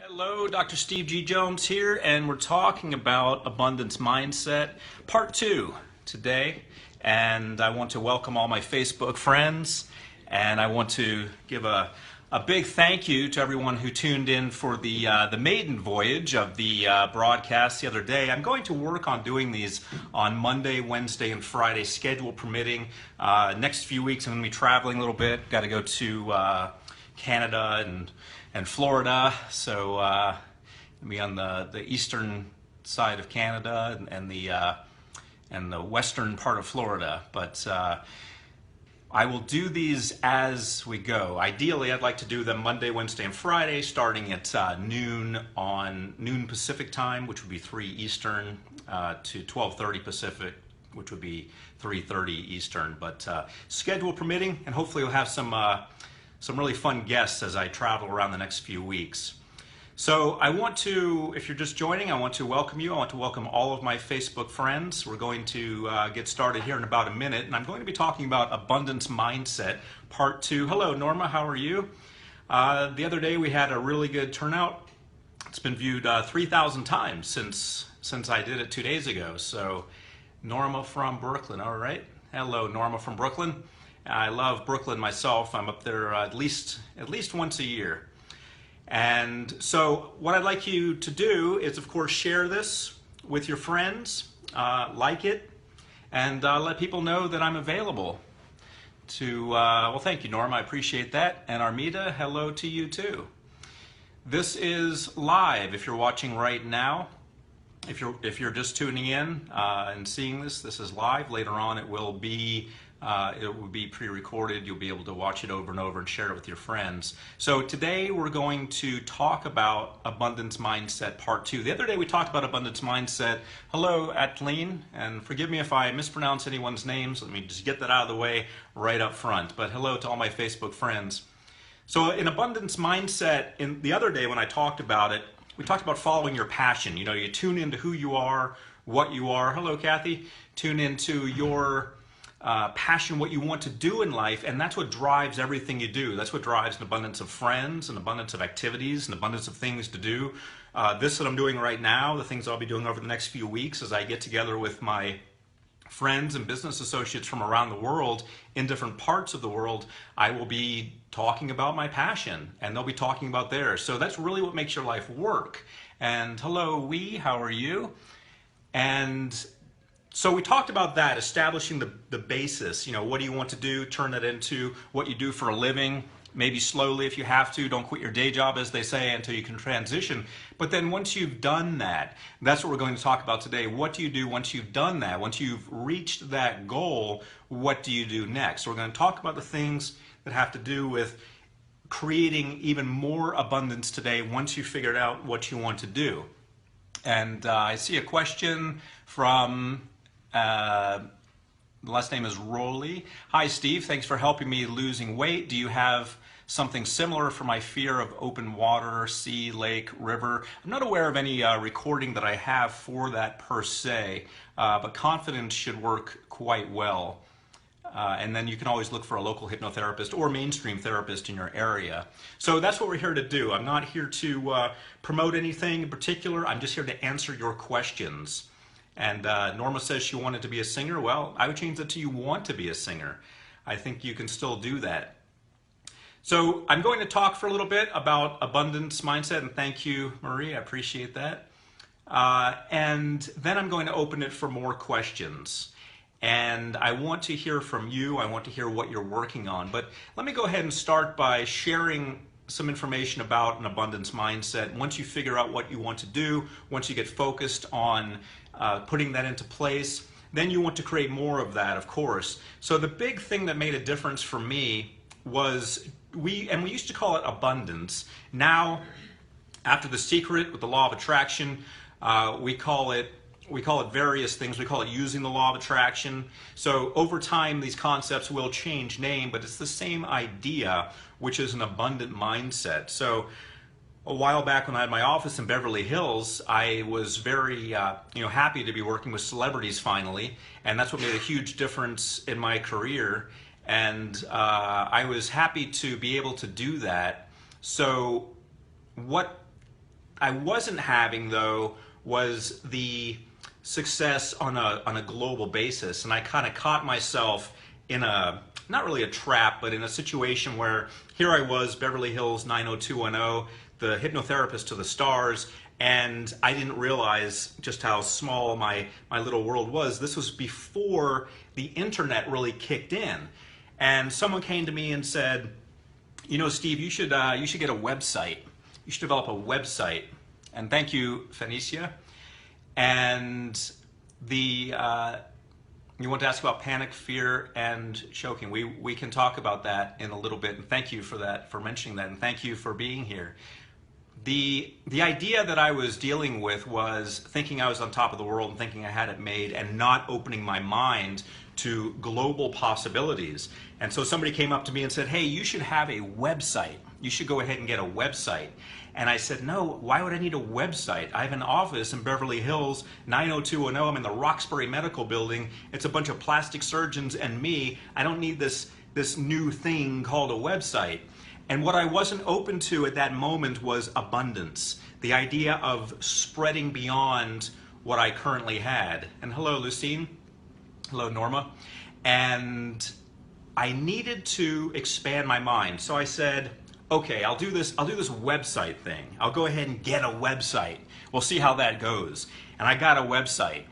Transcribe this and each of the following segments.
Hello, Dr. Steve G. Jones here, and we're talking about abundance mindset, part two today. And I want to welcome all my Facebook friends, and I want to give a big thank you to everyone who tuned in for the maiden voyage of the broadcast the other day. I'm going to work on doing these on Monday, Wednesday, and Friday, schedule permitting. Next few weeks, I'm going to be traveling a little bit. Got to go to Canada and Florida, so be on the eastern side of Canada and the western part of Florida. But I will do these as we go. Ideally, I'd like to do them Monday, Wednesday, and Friday, starting at noon Pacific time, which would be 3 Eastern, to 12:30 Pacific, which would be 3:30 Eastern. But schedule permitting, and hopefully we'll have some really fun guests as I travel around the next few weeks. So I want to, if you're just joining, I want to welcome you. I want to welcome all of my Facebook friends. We're going to get started here in about a minute, and I'm going to be talking about abundance mindset, part two. Hello, Norma, how are you? The other day we had a really good turnout. It's been viewed 3,000 times since I did it 2 days ago. So Norma from Brooklyn, all right. Hello, Norma from Brooklyn. I love Brooklyn myself. I'm up there at least once a year. And so what I'd like you to do is, of course, share this with your friends, like it, and let people know that I'm available to, well, thank you, Norm. I appreciate that. And Armida, hello to you too. This is live if you're watching right now. If you're just tuning in and seeing this is live. Later on it will be pre-recorded. You'll be able to watch it over and over and share it with your friends. So today we're going to talk about abundance mindset part two. The other day we talked about abundance mindset. Hello, Atleen, and forgive me if I mispronounce anyone's names. Let me just get that out of the way right up front. But hello to all my Facebook friends. So in abundance mindset, in the other day when I talked about it, we talked about following your passion. You know, you tune into who you are, what you are. Hello, Kathy. Tune into your passion, what you want to do in life, and that's what drives everything you do. That's what drives an abundance of friends, an abundance of activities, an abundance of things to do. This that I'm doing right now, the things I'll be doing over the next few weeks as I get together with my friends and business associates from around the world in different parts of the world, I will be talking about my passion and they'll be talking about theirs. So that's really what makes your life work. And hello, how are you? And so we talked about that, establishing the basis. You know, what do you want to do? Turn that into what you do for a living. Maybe slowly if you have to. Don't quit your day job, as they say, until you can transition. But then once you've done that, that's what we're going to talk about today. What do you do once you've done that? Once you've reached that goal, what do you do next? So we're going to talk about the things that have to do with creating even more abundance today once you've figured out what you want to do. And I see a question from... the last name is Rolly. Hi, Steve. Thanks for helping me losing weight. Do you have something similar for my fear of open water, sea, lake, river? I'm not aware of any recording that I have for that per se, but confidence should work quite well. And then you can always look for a local hypnotherapist or mainstream therapist in your area. So that's what we're here to do. I'm not here to promote anything in particular. I'm just here to answer your questions. And Norma says she wanted to be a singer. Well, I would change that to you want to be a singer. I think you can still do that. So I'm going to talk for a little bit about abundance mindset, and thank you, Marie. I appreciate that. And then I'm going to open it for more questions. And I want to hear from you. I want to hear what you're working on. But let me go ahead and start by sharing some information about an abundance mindset. Once you figure out what you want to do, once you get focused on putting that into place, then you want to create more of that, of course. So the big thing that made a difference for me was we used to call it abundance. Now, after The Secret with the law of attraction, we call it various things. We call it using the law of attraction. So over time, these concepts will change name, but it's the same idea, which is an abundant mindset. So a while back when I had my office in Beverly Hills, I was very happy to be working with celebrities finally, and that's what made a huge difference in my career. And I was happy to be able to do that. So what I wasn't having, though, was the success on a global basis. And I kind of caught myself in a, not really a trap, but in a situation where here I was, Beverly Hills 90210, the hypnotherapist to the stars, and I didn't realize just how small my little world was. This was before the internet really kicked in. And someone came to me and said, you know, Steve, you should get a website. You should develop a website. And thank you, Phoenicia. And you want to ask about panic, fear, and choking. We can talk about that in a little bit. And thank you for that, for mentioning that, and thank you for being here. The idea that I was dealing with was thinking I was on top of the world and thinking I had it made, and not opening my mind to global possibilities. And so somebody came up to me and said, hey, you should have a website. You should go ahead and get a website. And I said, no, why would I need a website? I have an office in Beverly Hills, 90210. I'm in the Roxbury Medical Building. It's a bunch of plastic surgeons and me. I don't need this new thing called a website. And what I wasn't open to at that moment was abundance, the idea of spreading beyond what I currently had. And hello, Lucine. Hello, Norma. And I needed to expand my mind. So I said, okay, I'll do this website thing. I'll go ahead and get a website. We'll see how that goes. And I got a website.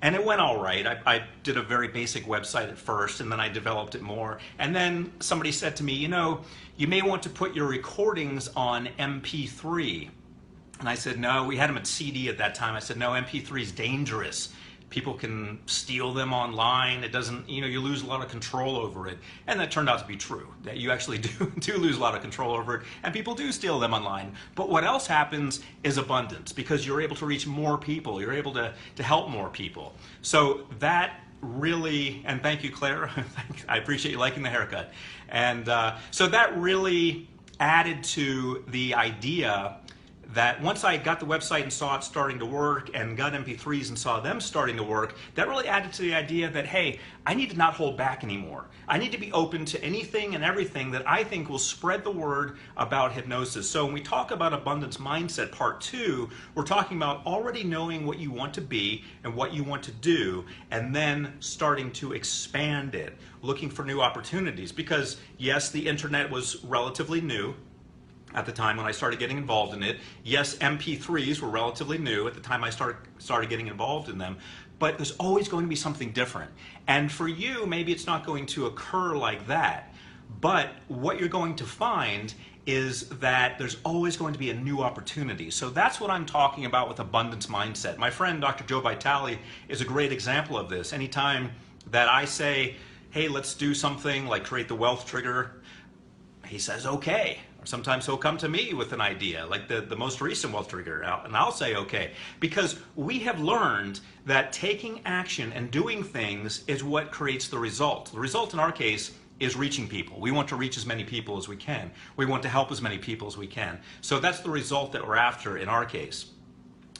And it went all right. I did a very basic website at first, and then I developed it more. And then somebody said to me, you know, you may want to put your recordings on MP3. And I said, no, we had them at CD at that time. I said, no, MP3 is dangerous. People can steal them online. It doesn't, you know, you lose a lot of control over it. And that turned out to be true, that you actually do lose a lot of control over it, and people do steal them online. But what else happens is abundance, because you're able to reach more people. You're able to help more people. So that really, and thank you, Claire. I appreciate you liking the haircut. And so that really added to the idea that once I got the website and saw it starting to work, and got MP3s and saw them starting to work, that really added to the idea that, hey, I need to not hold back anymore. I need to be open to anything and everything that I think will spread the word about hypnosis. So when we talk about Abundance Mindset Part 2, we're talking about already knowing what you want to be and what you want to do, and then starting to expand it, looking for new opportunities. Because yes, the internet was relatively new at the time when I started getting involved in it. Yes, MP3s were relatively new at the time I started getting involved in them, but there's always going to be something different. And for you, maybe it's not going to occur like that, but what you're going to find is that there's always going to be a new opportunity. So that's what I'm talking about with abundance mindset. My friend, Dr. Joe Vitale, is a great example of this. Anytime that I say, hey, let's do something like create the wealth trigger, he says, okay. Sometimes he'll come to me with an idea, like the most recent wealth trigger, and I'll say okay. Because we have learned that taking action and doing things is what creates the result. The result in our case is reaching people. We want to reach as many people as we can. We want to help as many people as we can. So that's the result that we're after in our case.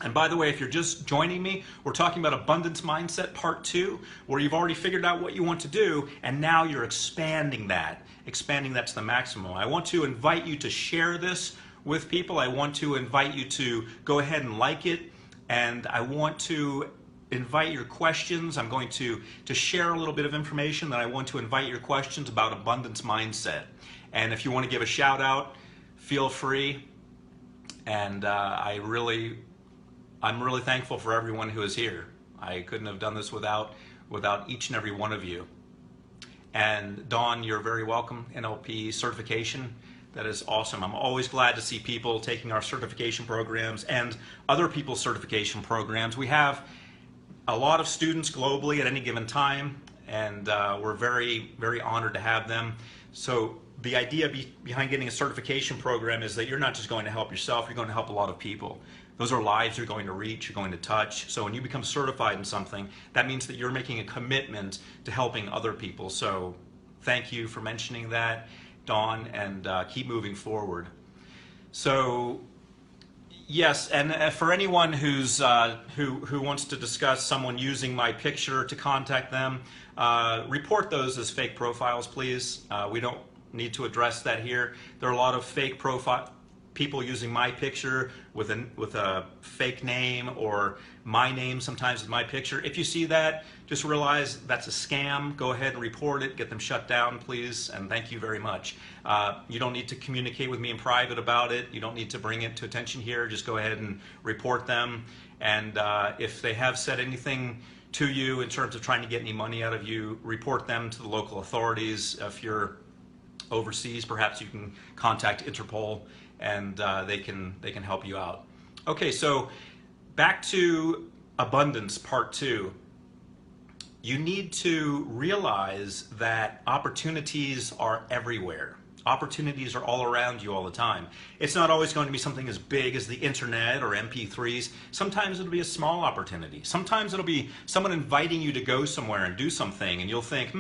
And by the way, if you're just joining me, we're talking about Abundance Mindset Part 2, where you've already figured out what you want to do, and now you're expanding that to the maximum. I want to invite you to share this with people. I want to invite you to go ahead and like it, and I want to invite your questions. I'm going to share a little bit of information that I want to invite your questions about Abundance Mindset. And if you want to give a shout out, feel free. And I'm really thankful for everyone who is here. I couldn't have done this without each and every one of you. And Dawn, you're very welcome. NLP certification, that is awesome. I'm always glad to see people taking our certification programs and other people's certification programs. We have a lot of students globally at any given time, and we're very, very honored to have them. So the idea behind getting a certification program is that you're not just going to help yourself, you're going to help a lot of people. Those are lives you're going to reach, you're going to touch. So when you become certified in something, that means that you're making a commitment to helping other people. So thank you for mentioning that, Dawn, and keep moving forward. So yes, and for anyone who's who wants to discuss someone using my picture to contact them, report those as fake profiles, please. We don't need to address that here. There are a lot of fake profiles. people using my picture with a fake name, or my name sometimes with my picture. If you see that, just realize that's a scam. Go ahead and report it. Get them shut down, please, and thank you very much. You don't need to communicate with me in private about it. You don't need to bring it to attention here. Just go ahead and report them. And if they have said anything to you in terms of trying to get any money out of you, report them to the local authorities. If you're overseas, perhaps you can contact Interpol, and they can help you out. Okay, so back to abundance part 2. You need to realize that opportunities are everywhere. Opportunities are all around you all the time. It's not always going to be something as big as the internet or MP3s. Sometimes it'll be a small opportunity. Sometimes it'll be someone inviting you to go somewhere and do something, and you'll think,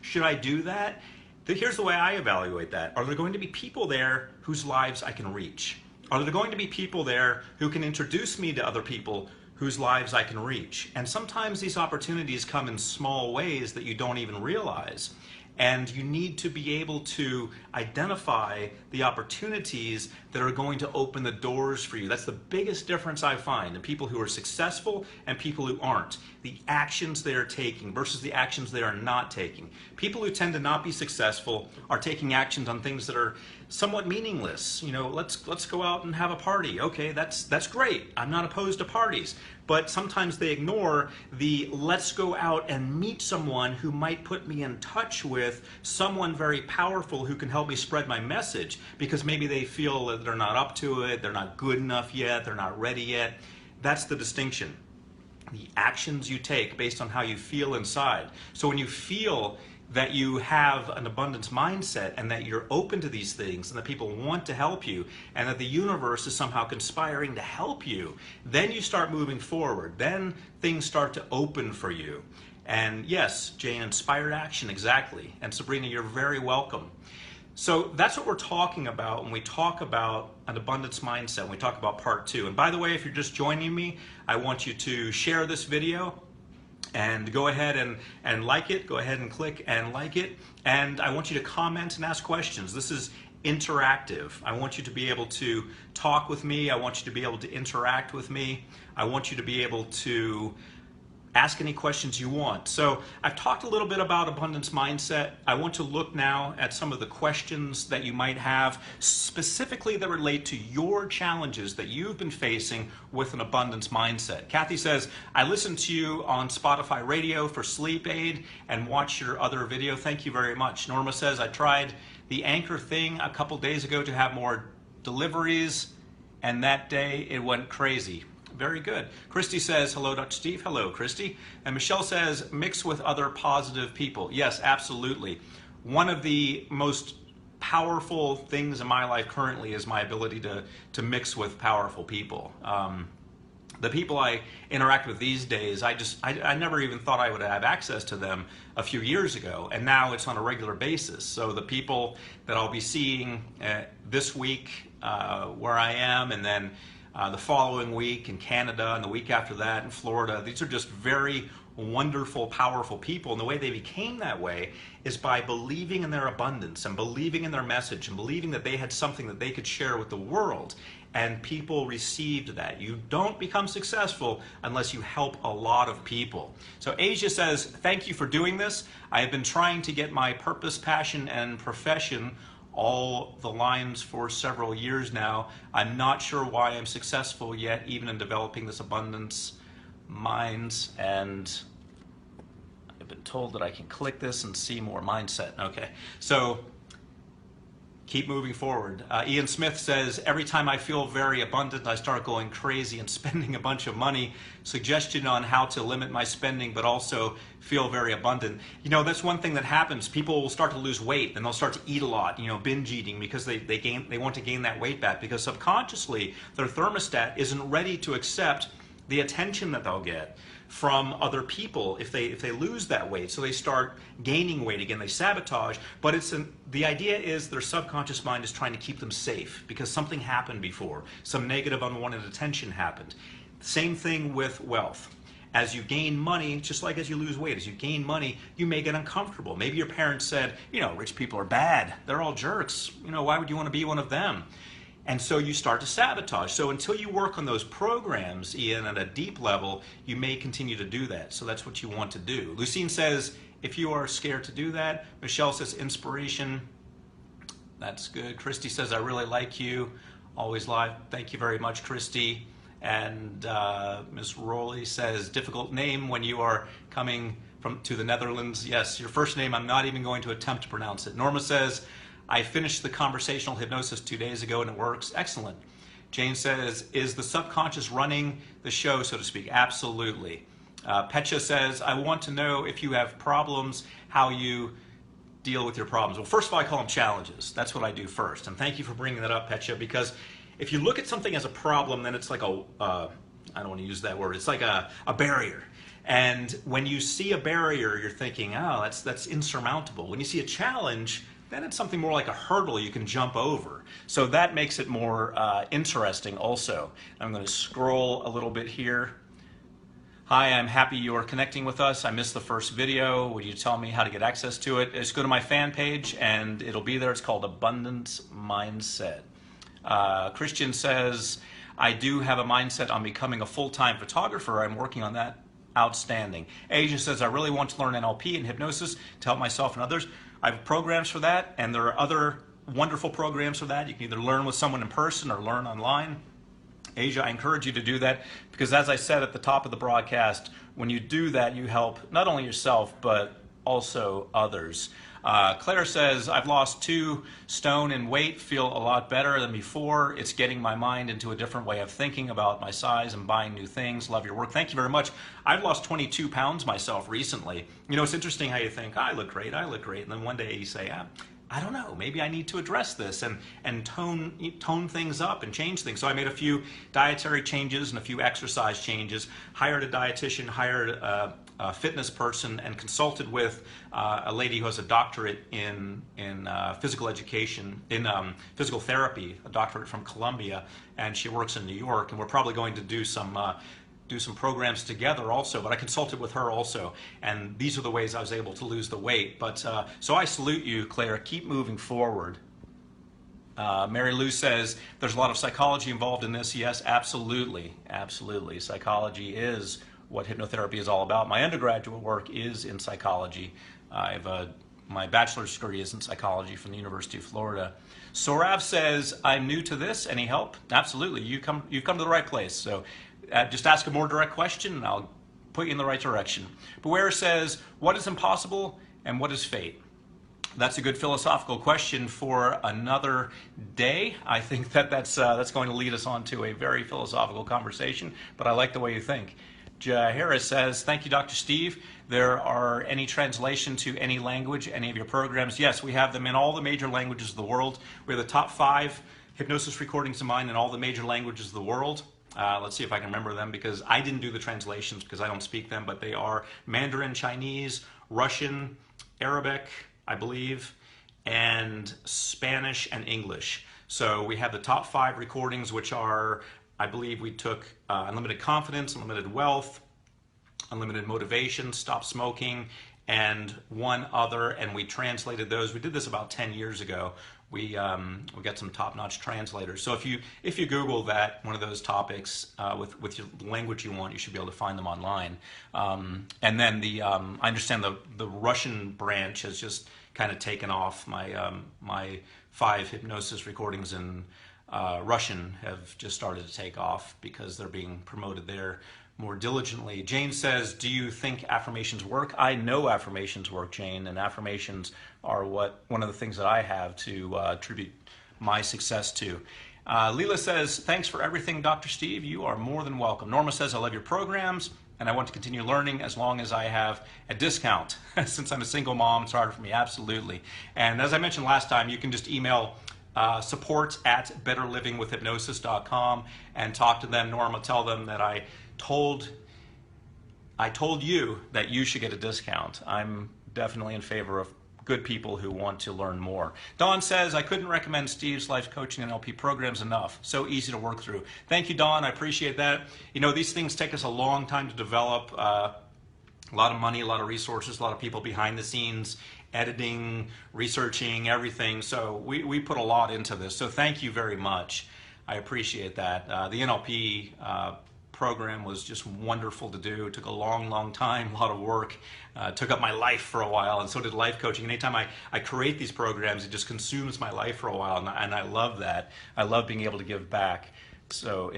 should I do that? Here's the way I evaluate that. Are there going to be people there whose lives I can reach? Are there going to be people there who can introduce me to other people whose lives I can reach? And sometimes these opportunities come in small ways that you don't even realize. And you need to be able to identify the opportunities that are going to open the doors for you. That's the biggest difference I find in people who are successful and people who aren't. The actions they are taking versus the actions they are not taking. People who tend to not be successful are taking actions on things that are somewhat meaningless. You know, let's go out and have a party. Okay, that's great. I'm not opposed to parties. But sometimes they ignore the let's go out and meet someone who might put me in touch with someone very powerful who can help me spread my message, because maybe they feel that they're not up to it, they're not good enough yet, they're not ready yet. That's the distinction. The actions you take based on how you feel inside. So when you feel that you have an abundance mindset and that you're open to these things and that people want to help you and that the universe is somehow conspiring to help you, then you start moving forward. Then things start to open for you. And yes, Jane, inspired action, exactly. And Sabrina, you're very welcome. So that's what we're talking about when we talk about an abundance mindset, when we talk about part 2. And by the way, if you're just joining me, I want you to share this video and go ahead and like it. Go ahead and click and like it. And I want you to comment and ask questions. This is interactive. I want you to be able to talk with me. I want you to be able to interact with me. I want you to be able to ask any questions you want. So I've talked a little bit about abundance mindset. I want to look now at some of the questions that you might have, specifically that relate to your challenges that you've been facing with an abundance mindset. Kathy says, I listen to you on Spotify radio for sleep aid and watch your other video. Thank you very much. Norma says, I tried the Anchor thing a couple days ago to have more deliveries, and that day it went crazy. Very good. Christy says, hello, Dr. Steve. Hello, Christy. And Michelle says, mix with other positive people. Yes, absolutely. One of the most powerful things in my life currently is my ability to mix with powerful people. The people I interact with these days, I never even thought I would have access to them a few years ago, and now it's on a regular basis. So the people that I'll be seeing this week where I am, and then the following week in Canada, and the week after that in Florida, these are just very wonderful, powerful people. And the way they became that way is by believing in their abundance and believing in their message and believing that they had something that they could share with the world. And people received that. You don't become successful unless you help a lot of people. So Asia says, thank you for doing this. I have been trying to get my purpose, passion, and profession all the lines for several years now. I'm not sure why I'm successful yet, even in developing this abundance minds. And I've been told that I can click this and see more mindset. Okay, so keep moving forward. Ian Smith says, every time I feel very abundant, I start going crazy and spending a bunch of money. Suggestion on how to limit my spending, but also feel very abundant. You know, that's one thing that happens. People will start to lose weight and they'll start to eat a lot, you know, binge eating, because they want to gain that weight back, because subconsciously their thermostat isn't ready to accept the attention that they'll get from other people if they lose that weight. So they start gaining weight again, they sabotage, but the idea is their subconscious mind is trying to keep them safe because something happened before, some negative unwanted attention happened. Same thing with wealth. As you gain money, just like as you lose weight, as you gain money, you may get uncomfortable. Maybe your parents said, you know, rich people are bad, they're all jerks, you know, why would you want to be one of them? And so you start to sabotage. So until you work on those programs, Ian, at a deep level, you may continue to do that. So that's what you want to do. Lucine says, if you are scared to do that. Michelle says, inspiration. That's good. Christy says, I really like you. Always live. Thank you very much, Christy. And Ms. Rowley says, difficult name when you are coming to the Netherlands. Yes, your first name, I'm not even going to attempt to pronounce it. Norma says, I finished the conversational hypnosis 2 days ago and it works. Excellent. Jane says, is the subconscious running the show, so to speak? Absolutely. Petcha says, I want to know if you have problems, how you deal with your problems. Well, first of all, I call them challenges. That's what I do first. And thank you for bringing that up, Petcha, because if you look at something as a problem, then it's like a, I don't want to use that word, it's like a barrier. And when you see a barrier, you're thinking, oh, that's insurmountable. When you see a challenge, then it's something more like a hurdle you can jump over. So that makes it more interesting also. I'm going to scroll a little bit here. Hi, I'm happy you are connecting with us. I missed the first video. Would you tell me how to get access to it? Just go to my fan page and it'll be there. It's called Abundance Mindset. Christian says, I do have a mindset on becoming a full-time photographer. I'm working on that. Outstanding. Asia says, I really want to learn NLP and hypnosis to help myself and others. I have programs for that, and there are other wonderful programs for that. You can either learn with someone in person or learn online. Asia, I encourage you to do that because, as I said at the top of the broadcast, when you do that, you help not only yourself, but also others. Claire says, I've lost 2 stone in weight, feel a lot better than before. It's getting my mind into a different way of thinking about my size and buying new things. Love your work. Thank you very much. I've lost 22 pounds myself recently. You know, it's interesting how you think, I look great, I look great. And then one day you say, I don't know, maybe I need to address this and tone things up and change things. So I made a few dietary changes and a few exercise changes, hired a dietitian, hired a fitness person, and consulted with a lady who has a doctorate in physical education, in physical therapy, a doctorate from Columbia, and she works in New York, and we're probably going to do some programs together also, but I consulted with her also, and these are the ways I was able to lose the weight. But so I salute you, Claire. Keep moving forward. Mary Lou says, there's a lot of psychology involved in this. Yes, absolutely. Absolutely. Psychology is what hypnotherapy is all about. My undergraduate work is in psychology. My bachelor's degree is in psychology from the University of Florida. Sorav says, I'm new to this. Any help? Absolutely. You've come to the right place. So just ask a more direct question and I'll put you in the right direction. Beware says, what is impossible and what is fate? That's a good philosophical question for another day. I think that's going to lead us on to a very philosophical conversation, but I like the way you think. Jahira says, thank you, Dr. Steve. There are any translation to any language, any of your programs? Yes, we have them in all the major languages of the world. We're the top 5 hypnosis recordings of mine in all the major languages of the world. Let's see if I can remember them because I didn't do the translations because I don't speak them, but they are Mandarin, Chinese, Russian, Arabic, I believe, and Spanish and English. So we have the top 5 recordings, which are, I believe we took Unlimited Confidence, Unlimited Wealth, Unlimited Motivation, Stop Smoking, and one other, and we translated those. We did this about 10 years ago. We got some top-notch translators. So if you Google that, one of those topics with your language you want, you should be able to find them online. And then I understand the Russian branch has just kind of taken off. My 5 hypnosis recordings in Russian have just started to take off because they're being promoted there more diligently. Jane says, do you think affirmations work? I know affirmations work, Jane, and affirmations are one of the things that I have to attribute my success to. Leela says, thanks for everything, Dr. Steve. You are more than welcome. Norma says, I love your programs, and I want to continue learning as long as I have a discount. Since I'm a single mom, it's harder for me. Absolutely. And as I mentioned last time, you can just email support@betterlivingwithhypnosis.com and talk to them. Norma, tell them that I told you that you should get a discount. I'm definitely in favor of good people who want to learn more. Dawn says, I couldn't recommend Steve's life coaching and NLP programs enough. So easy to work through. Thank you, Dawn. I appreciate that. You know, these things take us a long time to develop. A lot of money, a lot of resources, a lot of people behind the scenes, editing, researching, everything. So we put a lot into this. So thank you very much. I appreciate that. The NLP program was just wonderful to do. It took a long time, a lot of work. Took up my life for a while, and so did life coaching. Anytime I create these programs, it just consumes my life for a while, and I love that. I love being able to give back. So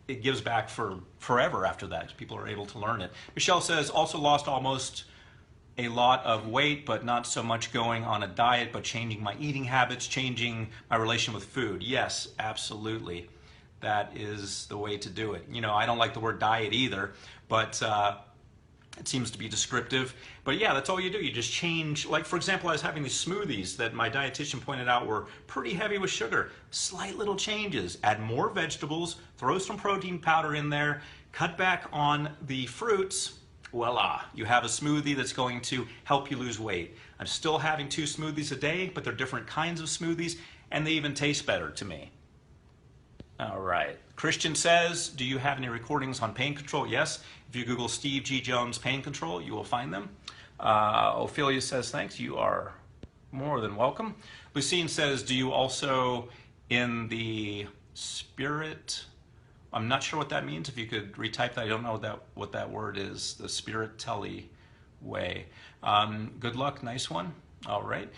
it gives back for forever after that. People are able to learn it. Michelle says, also lost almost a lot of weight, but not so much going on a diet, but changing my eating habits, changing my relation with food. Yes, absolutely. That is the way to do it. You know, I don't like the word diet either, but it seems to be descriptive. But yeah, that's all you do. You just change. Like, for example, I was having these smoothies that my dietitian pointed out were pretty heavy with sugar. Slight little changes. Add more vegetables, throw some protein powder in there, cut back on the fruits. Voila, you have a smoothie that's going to help you lose weight. I'm still having 2 smoothies a day, but they're different kinds of smoothies, and they even taste better to me. All right. Christian says, do you have any recordings on pain control? Yes. If you Google Steve G. Jones pain control, you will find them. Ophelia says, thanks. You are more than welcome. Lucine says, do you also in the spirit? I'm not sure what that means. If you could retype that. I don't know what that word is. The spirit telly way. Good luck. Nice one. All right.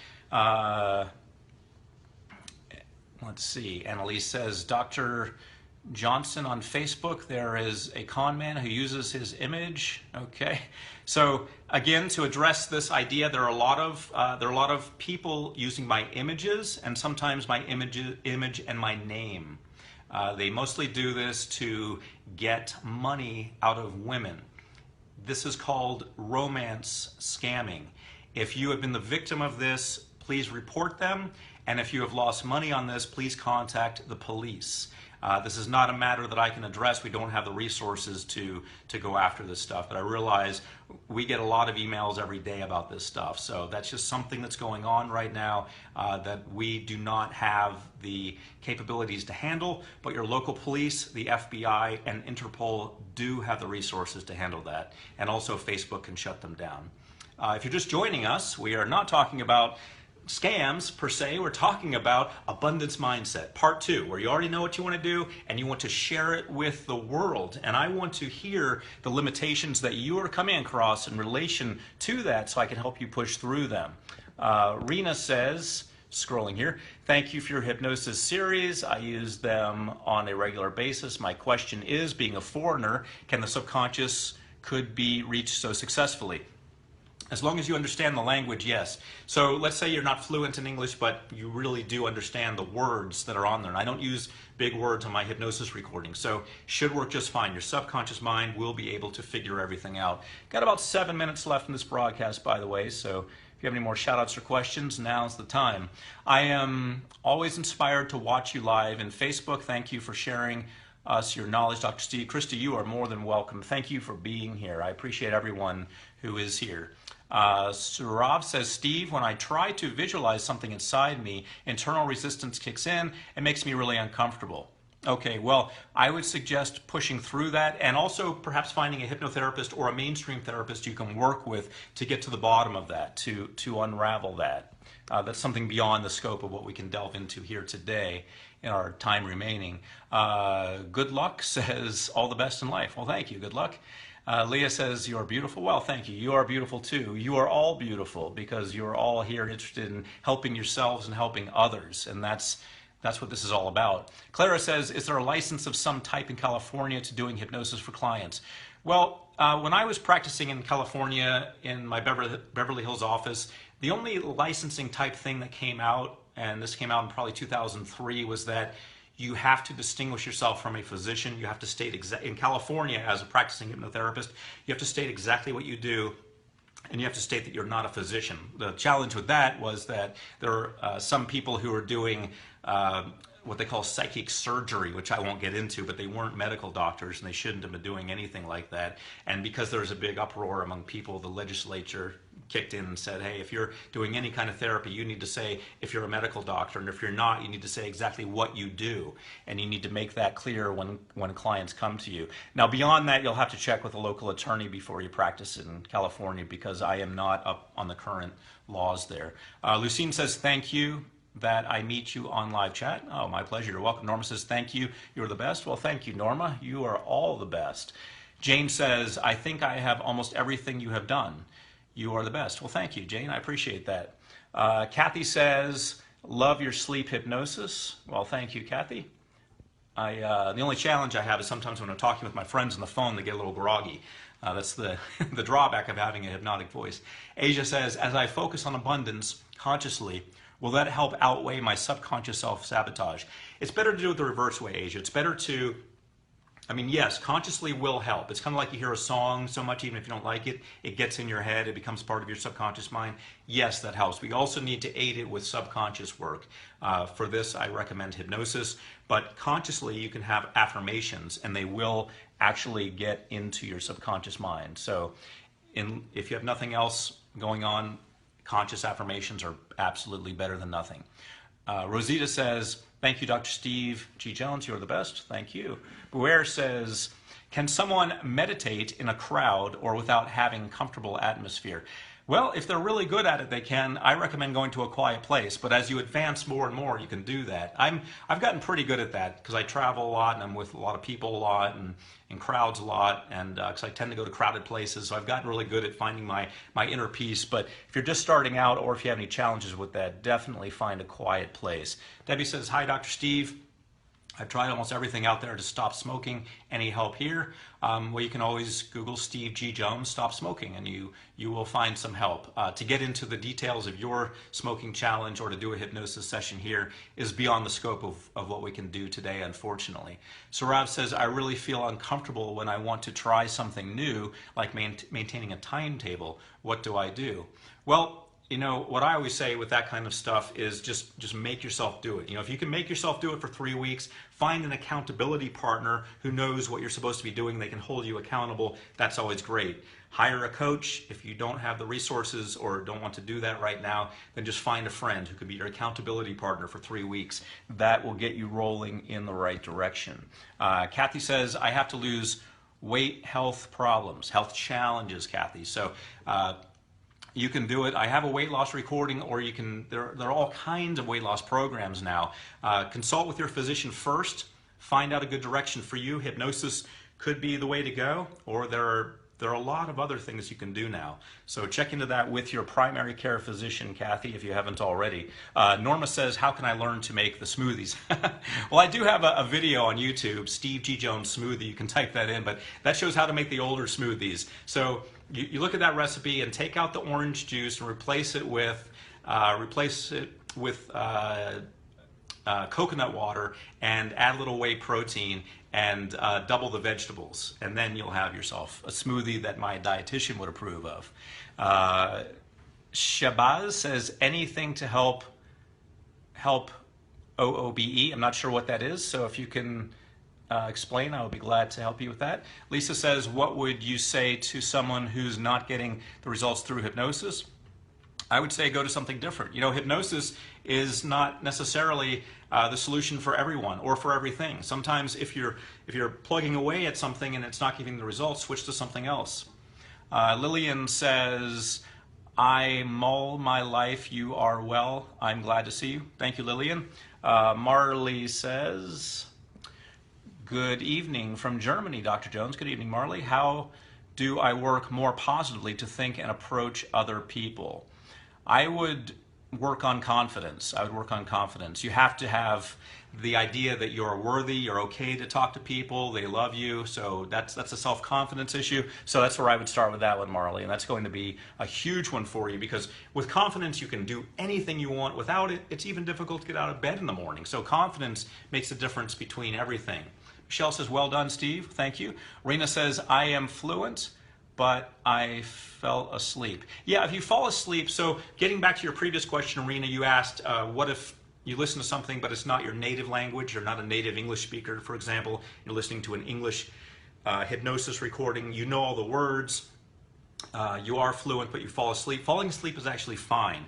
Let's see. Annalise says, Dr. Johnson on Facebook, there is a con man who uses his image. Okay. So again, to address this idea, there are a lot of people using my images, and sometimes my image and my name. They mostly do this to get money out of women. This is called romance scamming. If you have been the victim of this, please report them. And if you have lost money on this, please contact the police. This is not a matter that I can address. We don't have the resources to go after this stuff. But I realize we get a lot of emails every day about this stuff. So that's just something that's going on right now that we do not have the capabilities to handle. But your local police, the FBI, and Interpol do have the resources to handle that. And also Facebook can shut them down. If you're just joining us, we are not talking about scams per se. We're talking about abundance mindset, part 2, where you already know what you want to do and you want to share it with the world. And I want to hear the limitations that you are coming across in relation to that so I can help you push through them. Rena says, scrolling here, thank you for your hypnosis series. I use them on a regular basis. My question is, being a foreigner, can the subconscious could be reached so successfully? As long as you understand the language, yes. So let's say you're not fluent in English, but you really do understand the words that are on there. And I don't use big words on my hypnosis recording, so should work just fine. Your subconscious mind will be able to figure everything out. Got about 7 minutes left in this broadcast, by the way, so if you have any more shout-outs or questions, now's the time. I am always inspired to watch you live in Facebook. Thank you for sharing us your knowledge. Dr. Steve, Christy, you are more than welcome. Thank you for being here. I appreciate everyone who is here. Surav says, Steve, when I try to visualize something inside me, internal resistance kicks in and makes me really uncomfortable. Okay, well, I would suggest pushing through that and also perhaps finding a hypnotherapist or a mainstream therapist you can work with to get to the bottom of that, to unravel that. That's something beyond the scope of what we can delve into here today in our time remaining. Good luck says, all the best in life. Well, thank you. Good luck. Leah says, you are beautiful. Well, thank you. You are beautiful too. You are all beautiful because you are all here interested in helping yourselves and helping others. And that's what this is all about. Clara says, is there a license of some type in California to doing hypnosis for clients? Well, when I was practicing in California in my Beverly Hills office, the only licensing type thing that came out, and this came out in probably 2003, was that you have to distinguish yourself from a physician. You have to state, in California as a practicing hypnotherapist, you have to state exactly what you do, and you have to state that you're not a physician. The challenge with that was that there are some people who are doing what they call psychic surgery, which I won't get into, but they weren't medical doctors and they shouldn't have been doing anything like that. And because there was a big uproar among people, the legislature kicked in and said, hey, if you're doing any kind of therapy, you need to say if you're a medical doctor, and if you're not, you need to say exactly what you do, and you need to make that clear when clients come to you. Now, beyond that, you'll have to check with a local attorney before you practice in California, because I am not up on the current laws there. Lucine says, thank you that I meet you on live chat. Oh, my pleasure. You're welcome. Norma says, thank you. You're the best. Well, thank you, Norma. You are all the best. Jane says, I think I have almost everything you have done. You are the best. Well, thank you, Jane. I appreciate that. Kathy says, love your sleep hypnosis. Well, thank you, Kathy. The only challenge I have is sometimes when I'm talking with my friends on the phone, they get a little groggy. That's the, the drawback of having a hypnotic voice. Asia says, as I focus on abundance consciously, will that help outweigh my subconscious self-sabotage? It's better to do it the reverse way, Asia. It's better to, yes, consciously will help. It's kind of like you hear a song so much, even if you don't like it, it gets in your head, it becomes part of your subconscious mind. Yes, that helps. We also need to aid it with subconscious work. For this, I recommend hypnosis, but consciously you can have affirmations, and they will actually get into your subconscious mind. So if you have nothing else going on, conscious affirmations are absolutely better than nothing. Rosita says, thank you, Dr. Steve G. Jones. You're the best. Thank you. Buer says, can someone meditate in a crowd or without having comfortable atmosphere? Well, if they're really good at it, they can. I recommend going to a quiet place, but as you advance more and more, you can do that. I've gotten pretty good at that because I travel a lot and I'm with a lot of people a lot and in crowds a lot, and because I tend to go to crowded places, so I've gotten really good at finding my inner peace. But if you're just starting out or if you have any challenges with that, definitely find a quiet place. Debbie says, hi, Dr. Steve. I've tried almost everything out there to stop smoking. Any help here? Well, you can always Google Steve G. Jones, stop smoking, and you will find some help. To get into the details of your smoking challenge or to do a hypnosis session here is beyond the scope of what we can do today, unfortunately. Saurav says, I really feel uncomfortable when I want to try something new, like maintaining a timetable. What do I do? Well, what I always say with that kind of stuff is just make yourself do it. If you can make yourself do it for 3 weeks, find an accountability partner who knows what you're supposed to be doing. They can hold you accountable. That's always great. Hire a coach. If you don't have the resources or don't want to do that right now, then just find a friend who could be your accountability partner for 3 weeks. That will get you rolling in the right direction. Kathy says, I have to lose weight, health problems, health challenges, Kathy. So, you can do it. I have a weight loss recording, or you can, there are all kinds of weight loss programs now. Consult with your physician first, find out a good direction for you. Hypnosis could be the way to go, or there are a lot of other things you can do now. So check into that with your primary care physician, Kathy, if you haven't already. Norma says, how can I learn to make the smoothies? Well, I do have a video on YouTube, Steve G. Jones smoothie. You can type that in, but that shows how to make the older smoothies. So you look at that recipe and take out the orange juice and replace it with coconut water and add a little whey protein and double the vegetables, and then you'll have yourself a smoothie that my dietitian would approve of. Shabazz says, anything to help OOBE. I'm not sure what that is, so if you can explain, I would be glad to help you with that. Lisa says, what would you say to someone who's not getting the results through hypnosis? I would say go to something different. Hypnosis is not necessarily the solution for everyone or for everything. Sometimes if you're plugging away at something and it's not giving the results, switch to something else. Lillian says, I mull my life, you are well. I'm glad to see you. Thank you, Lillian. Marley says, good evening from Germany, Dr. Jones. Good evening, Marley. How do I work more positively to think and approach other people? I would work on confidence. You have to have the idea that you're worthy, you're okay to talk to people, they love you. So that's a self-confidence issue. So that's where I would start with that one, Marley. And that's going to be a huge one for you, because with confidence, you can do anything you want. Without it, it's even difficult to get out of bed in the morning. So confidence makes a difference between everything. Michelle says, well done, Steve. Thank you. Rena says, I am fluent, but I fell asleep. Yeah, if you fall asleep, so getting back to your previous question, Rena, you asked, what if you listen to something but it's not your native language, you're not a native English speaker, for example, you're listening to an English hypnosis recording, you know all the words, You are fluent, but you fall asleep. Falling asleep is actually fine.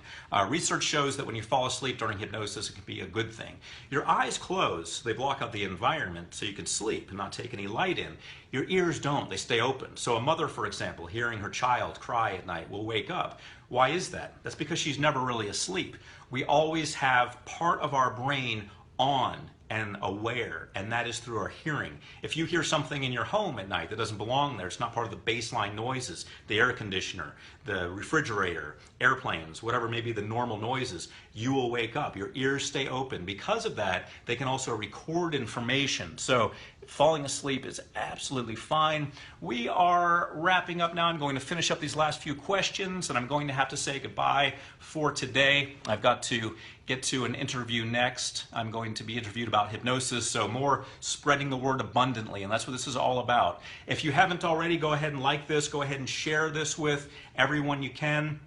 Research shows that when you fall asleep during hypnosis, it can be a good thing. Your eyes close, they block out the environment so you can sleep and not take any light in. Your ears don't, they stay open. So a mother, for example, hearing her child cry at night will wake up. Why is that? That's because she's never really asleep. We always have part of our brain on and aware, and that is through our hearing. If you hear something in your home at night that doesn't belong there, it's not part of the baseline noises, the air conditioner, the refrigerator, airplanes, whatever may be the normal noises, you will wake up. Your ears stay open. Because of that, they can also record information. So falling asleep is absolutely fine. We are wrapping up now. I'm going to finish up these last few questions, and I'm going to have to say goodbye for today. I've got to get to an interview next. I'm going to be interviewed about hypnosis, so more spreading the word abundantly, and that's what this is all about. If you haven't already, go ahead and like this. Go ahead and share this with everyone you can.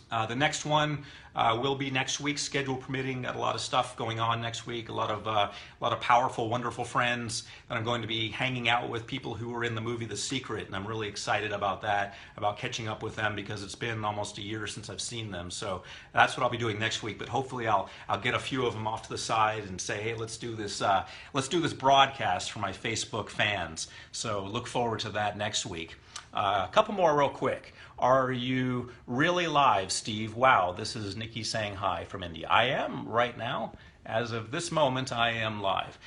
The next one will be next week, schedule permitting. Got a lot of stuff going on next week. A lot of powerful, wonderful friends that I'm going to be hanging out with, people who were in the movie The Secret, and I'm really excited about that, about catching up with them because it's been almost a year since I've seen them. So that's what I'll be doing next week. But hopefully I'll get a few of them off to the side and say, hey, let's do this broadcast for my Facebook fans. So look forward to that next week. A couple more real quick. Are you really live, Steve? Wow, this is Nikki saying hi from India. I am right now. As of this moment, I am live.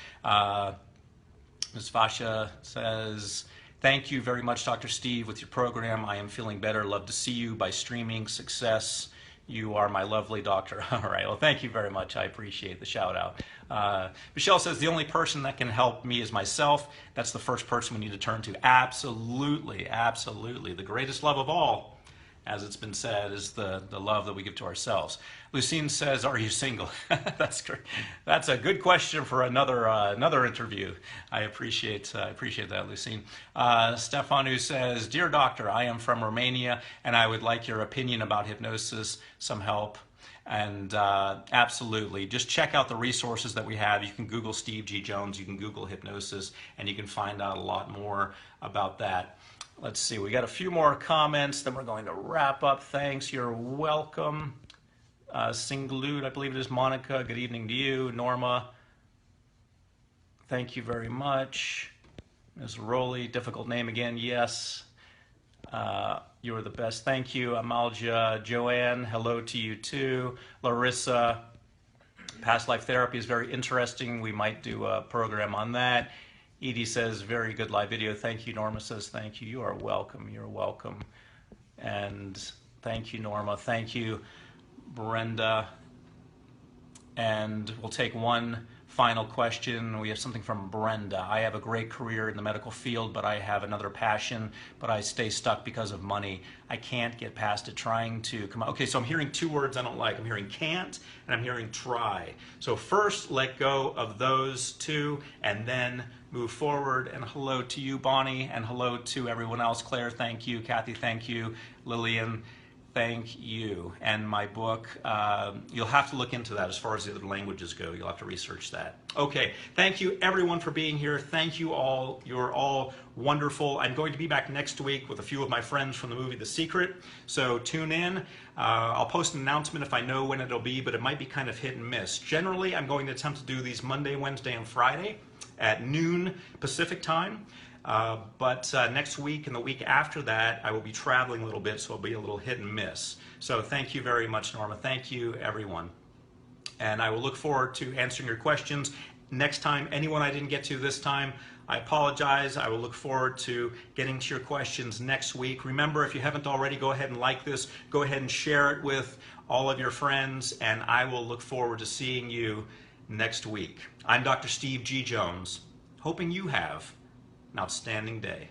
Ms. Vasha says, thank you very much, Dr. Steve, with your program. I am feeling better. Love to see you by streaming. Success. You are my lovely doctor. All right, well, thank you very much. I appreciate the shout out. Michelle says, the only person that can help me is myself. That's the first person we need to turn to. Absolutely, absolutely. The greatest love of all, as it's been said, is the love that we give to ourselves. Lucine says, are you single? That's great. That's a good question for another interview. I appreciate that, Lucine. Stefanu says, dear doctor, I am from Romania, and I would like your opinion about hypnosis, some help. And absolutely, just check out the resources that we have. You can Google Steve G. Jones, you can Google hypnosis, and you can find out a lot more about that. Let's see, we got a few more comments, then we're going to wrap up. Thanks, you're welcome. Singlude, I believe it is Monica, good evening to you. Norma, thank you very much. Ms. Rowley, difficult name again, yes. You are the best, thank you. Amalja, Joanne, hello to you too. Larissa, past life therapy is very interesting. We might do a program on that. Edie says, very good live video. Thank you. Norma says, thank you. You are welcome. You're welcome. And thank you, Norma. Thank you, Brenda. And we'll take one final question. We have something from Brenda. I have a great career in the medical field, but I have another passion, but I stay stuck because of money. I can't get past it, trying to come out. Okay, so I'm hearing two words I don't like. I'm hearing can't, and I'm hearing try. So first, let go of those two, and then move forward. And hello to you, Bonnie, and hello to everyone else. Claire, thank you. Kathy, thank you. Lillian, thank you. And my book, you'll have to look into that as far as the other languages go. You'll have to research that. Okay, thank you everyone for being here. Thank you all. You're all wonderful. I'm going to be back next week with a few of my friends from the movie The Secret, so tune in. I'll post an announcement if I know when it'll be, but it might be kind of hit and miss. Generally, I'm going to attempt to do these Monday, Wednesday, and Friday at noon Pacific time. But next week and the week after that, I will be traveling a little bit, so it'll be a little hit and miss. So thank you very much, Norma. Thank you, everyone. And I will look forward to answering your questions. Next time, anyone I didn't get to this time, I apologize. I will look forward to getting to your questions next week. Remember, if you haven't already, go ahead and like this. Go ahead and share it with all of your friends, and I will look forward to seeing you next week. I'm Dr. Steve G. Jones, hoping you have an outstanding day.